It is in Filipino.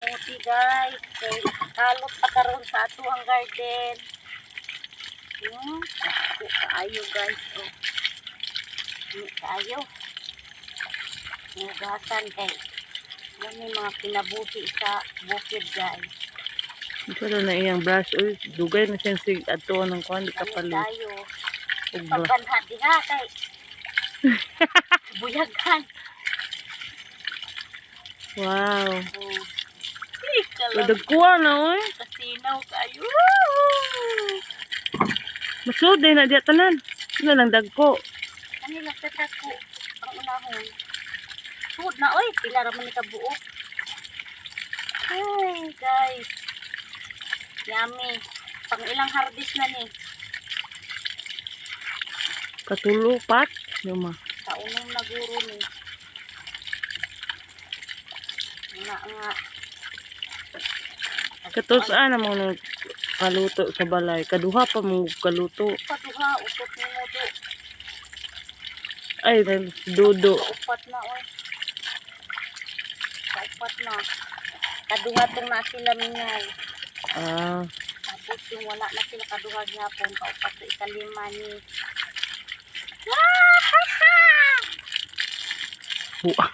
kamuti guys. Kay kalot pa karon sa ato ang garden. Kaayo guys. Oh. Kaayo. Nugasan kay. Yan yung mga kinabuhi sa bukid guys. Ito na iyang brush. Uy, dugay na siyang sig ato ng kuhan. Di ka Kami pala. tayo. Ugba. Pagbanhat di nga kay. Buyagan. Wow. Oh. Padagkuha na oy. Kasinaw kayo. Masud din na diya tanan. Ano lang dagko. Kanila sa tako ang unahon. Food na oy, pila ra man ni kabuok. Ay, guys. Yummy. Pang ilang harvest na ni. Katulo pat. Yuma. Sa unong naguro ni. Nga. Katusaan na mo kaluto sa balay. Kaduha pa mo kaluto. Paduha, upot ni mo do. Ay, dudo. Upat na oy. Upat na. Kaduha tong na sila mingay. Ah. Tapos yung wala na sila kaduha gihapon, kaupat sa ikalima ni. Buah.